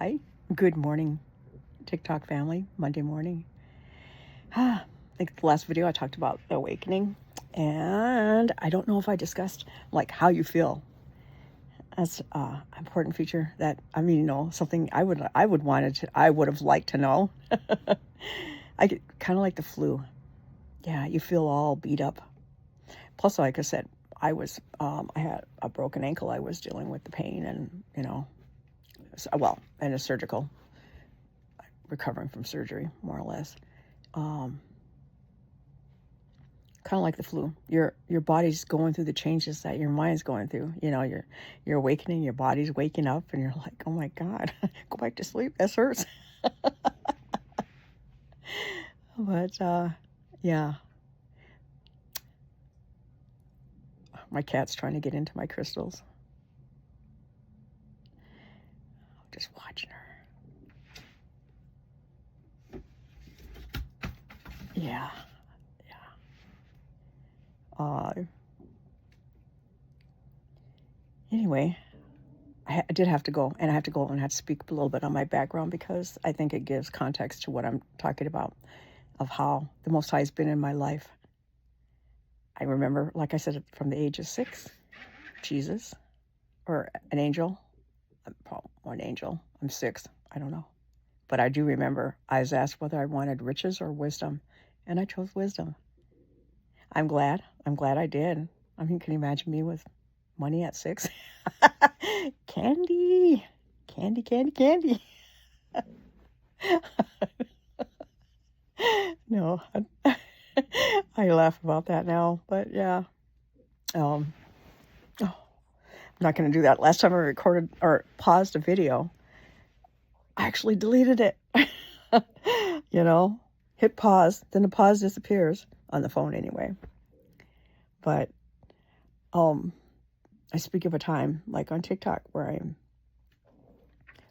Hi, good morning, TikTok family, Monday morning. I think the last video I talked about the awakening, and I don't know if I discussed like how you feel. That's an important feature that, something I would I would have liked to know. I get kind of like the flu. Yeah, you feel all beat up. Plus, like I said, I had a broken ankle. I was dealing with the pain and, and a surgical, recovering from surgery, more or less. Kind of like the flu. Your body's going through the changes that your mind's going through. You're awakening, your body's waking up, and you're like, oh my God, go back to sleep. This hurts. But yeah, my cat's trying to get into my crystals. Just watching her. Yeah. Anyway, I did have to go, and I have to go and have to speak a little bit on my background because I think it gives context to what I'm talking about, of how the Most High has been in my life. I remember, like I said, from the age of 6, Jesus, or an angel, one angel. I'm 6, I don't know. But I do remember I was asked whether I wanted riches or wisdom, and I chose wisdom. I'm glad I did. I mean, can you imagine me with money at 6? Candy. No, I laugh about that now, but yeah. I'm not going to do that. Last time I recorded or paused a video, I actually deleted it. Hit pause, then the pause disappears on the phone anyway. But I speak of a time like on TikTok where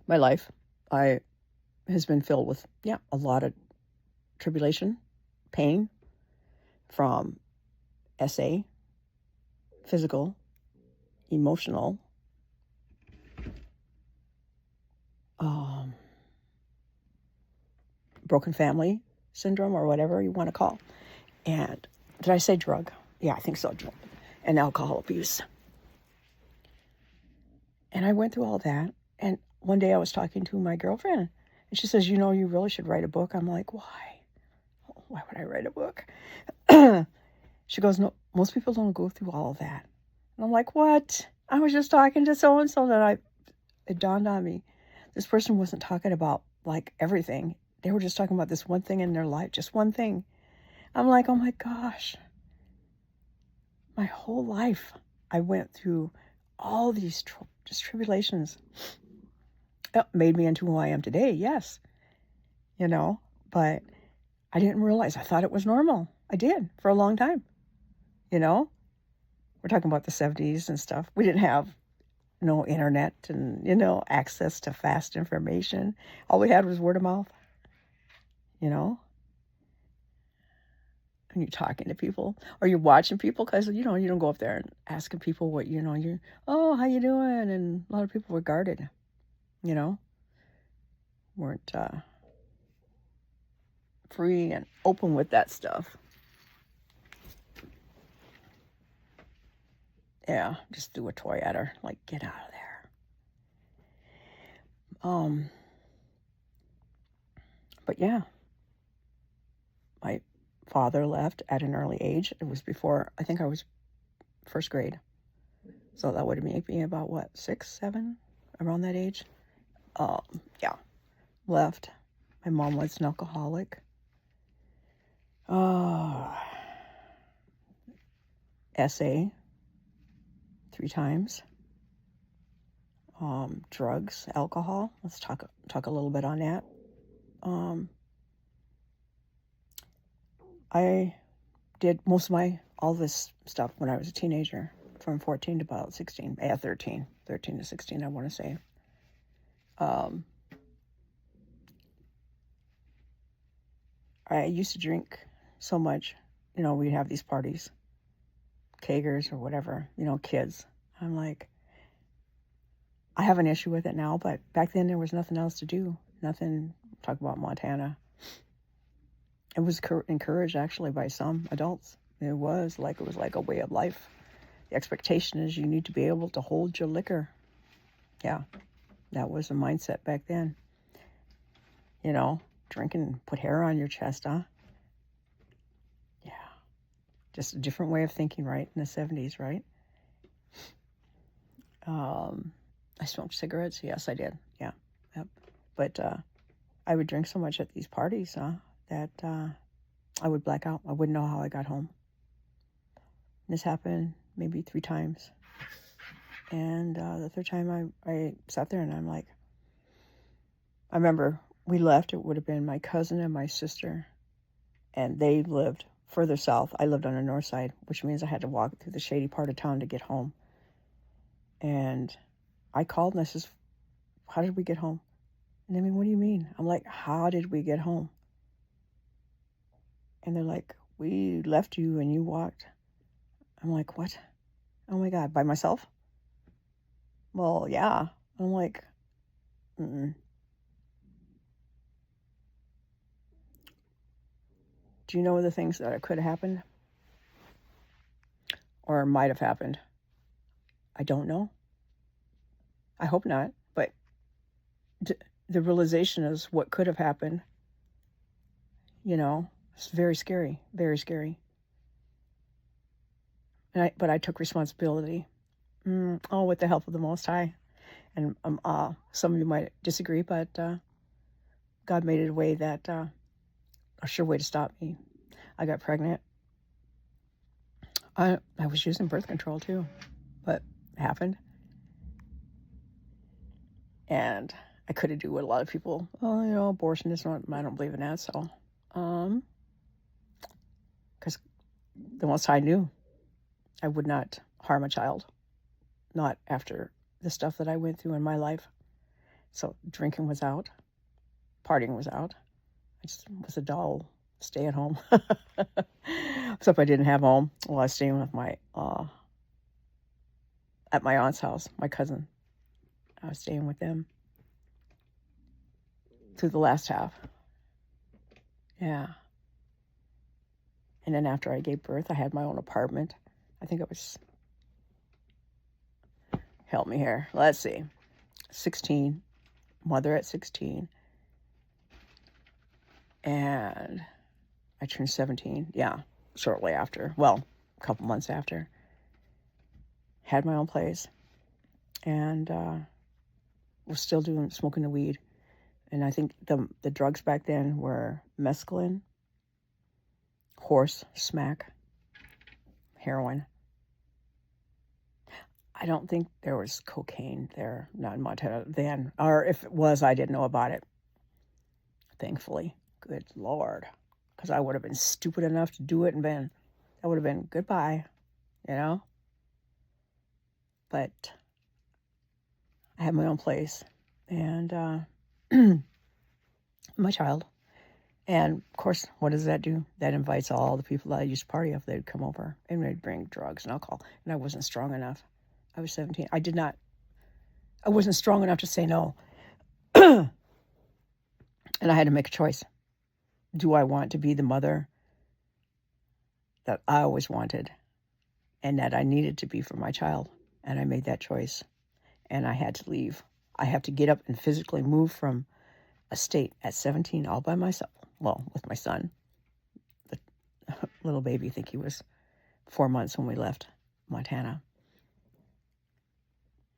my life has been filled with a lot of tribulation, pain, from SA, physical, emotional, broken family syndrome, or whatever you want to call. And did I say drug? Yeah, I think so, drug and alcohol abuse. And I went through all that. And one day I was talking to my girlfriend, and she says, you really should write a book. I'm like, why? Why would I write a book? She goes, no, most people don't go through all of that. And I'm like, what? I was just talking to so-and-so that it dawned on me. This person wasn't talking about like everything. They were just talking about this one thing in their life, just one thing. I'm like, oh my gosh. My whole life, I went through all these tribulations. It made me into who I am today, yes. But I didn't realize. I thought it was normal. I did for a long time. We're talking about the 70s and stuff. We didn't have no internet and, access to fast information. All we had was word of mouth, And you're talking to people or you're watching people because, you don't go up there and asking people what, oh, how you doing? And a lot of people were guarded, weren't free and open with that stuff. Yeah, just threw a toy at her, like, get out of there. But yeah, my father left at an early age. It was before, I think I was first grade. So that would make me about, 6, 7, around that age. Yeah, left. My mom was an alcoholic. SA 3 times. Drugs, alcohol. Let's talk a little bit on that. I did most of all this stuff when I was a teenager, from 14 to about 16. 13 to 16, I want to say. I used to drink so much. We'd have these parties, kegers or whatever, kids. I'm like, I have an issue with it now, but back then there was nothing else to do. Nothing, talk about Montana. It was encouraged actually by some adults. It was like a way of life. The expectation is you need to be able to hold your liquor. Yeah, that was the mindset back then. You know, drink and put hair on your chest, huh? Yeah, just a different way of thinking, right? In the 70s, right? I smoked cigarettes. Yes, I did. Yeah, yep. But I would drink so much at these parties, that I would black out. I wouldn't know how I got home. This happened maybe 3 times. And the third time I sat there and I'm like, I remember we left. It would have been my cousin and my sister. And they lived further south. I lived on the north side, which means I had to walk through the shady part of town to get home. And I called and I says, how did we get home? And they mean, what do you mean? I'm like, how did we get home? And they're like, we left you and you walked. I'm like, what? Oh my God, by myself? Well, yeah. I'm like, mm-mm. Do you know the things that could have happened? Or might have happened? I don't know. I hope not. But the realization is what could have happened. You know, it's very scary. Very scary. But I took responsibility. With the help of the Most High. And some of you might disagree, but God made it a way that a sure way to stop me. I got pregnant. I was using birth control too, but it happened. And I couldn't do what a lot of people, abortion is not, I don't believe in that. So, because the Most High knew I would not harm a child, not after the stuff that I went through in my life. So drinking was out, partying was out. I just was a dull stay at home. Except I didn't have home. Well, I was staying with at my aunt's house, my cousin. I was staying with them through the last half. Yeah. And then after I gave birth, I had my own apartment. I think it was, help me here. Let's see. 16, mother at 16. And I turned 17. Yeah, shortly after. Well, a couple months after. Had my own place. And was still smoking the weed. And I think the drugs back then were mescaline, horse smack, heroin. I don't think there was cocaine there, not in Montana then. Or if it was, I didn't know about it. Thankfully. Good Lord. Because I would have been stupid enough to do it and that would have been goodbye, you know? But I had my own place. And my child. And, of course, what does that do? That invites all the people that I used to party with. They'd come over and they'd bring drugs and alcohol. And I wasn't strong enough. I was 17. I wasn't strong enough to say no. And I had to make a choice. Do I want to be the mother that I always wanted and that I needed to be for my child? And I made that choice. And I had to leave. I have to get up and physically move from a state at 17 all by myself. Well, with my son. The little baby, I think he was 4 months when we left Montana.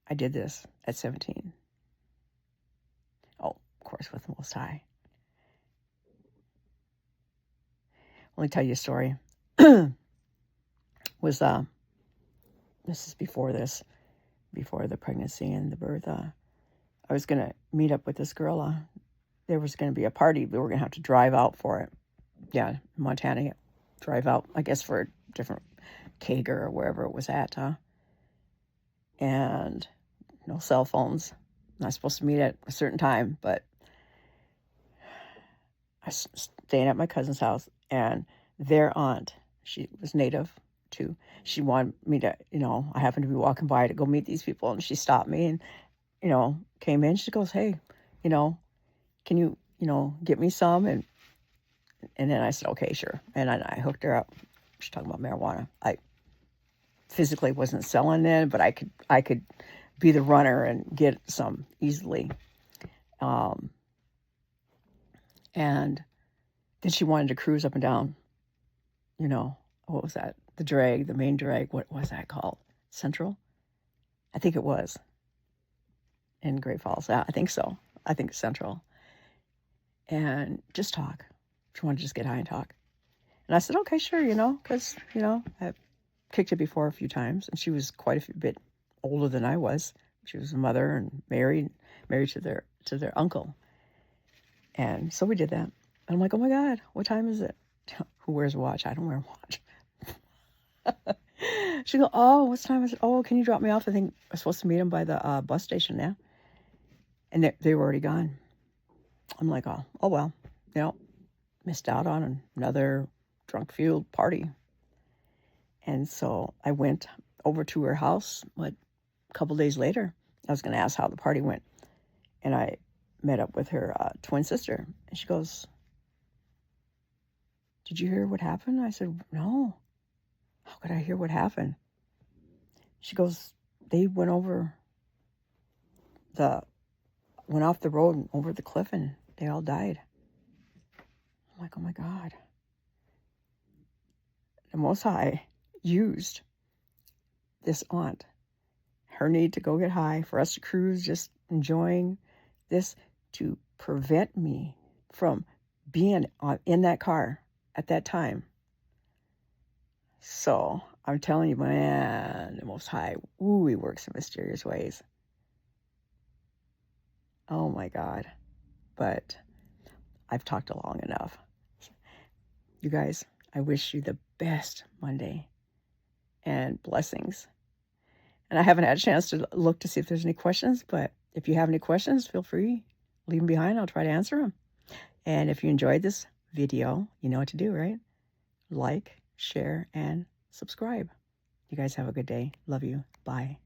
I did this at 17. Oh, of course, with the Most High. Let me tell you a story. This is before the pregnancy and the birth. I was going to meet up with this girl. There was going to be a party. We were going to have to drive out for it. Yeah, Montana. Drive out, I guess, for a different Kager or wherever it was at. And no cell phones. Not supposed to meet at a certain time, but I was staying at my cousin's house, and their aunt, she was native too. She wanted me to, I happened to be walking by to go meet these people, and she stopped me, and came in. She goes, hey, can you, get me some? And then I said, okay, sure. And I hooked her up. She's talking about marijuana. I physically wasn't selling it, but I could be the runner and get some easily. And then she wanted to cruise up and down, what was that? The main drag, what was that called? Central? I think it was in Great Falls. Yeah, I think so. I think it's Central. And just talk. She wanted to just get high and talk. And I said, okay, sure, because, I've kicked it before a few times. And she was quite a bit older than I was. She was a mother and married to their uncle. And so we did that. And I'm like, oh my God, what time is it? Who wears a watch? I don't wear a watch. She go, oh, what's time is it? Oh, can you drop me off? I think I was supposed to meet him by the bus station now. And they were already gone. I'm like, oh well, missed out on another drunk-fueled party. And so I went over to her house, a couple days later. I was going to ask how the party went. And I met up with her twin sister. And she goes, did you hear what happened? I said, no. How could I hear what happened? She goes, they went off the road and over the cliff, and they all died. I'm like, oh my God. The Most High used this aunt, her need to go get high, for us to cruise, just enjoying this, to prevent me from being in that car at that time. So I'm telling you, man, the Most High, he works in mysterious ways. Oh my God. But I've talked long enough. You guys, I wish you the best Monday and blessings. And I haven't had a chance to look to see if there's any questions, but if you have any questions, feel free, leave them behind. I'll try to answer them. And if you enjoyed this video, you know what to do, right? Like, share, and subscribe. You guys have a good day. Love you. Bye.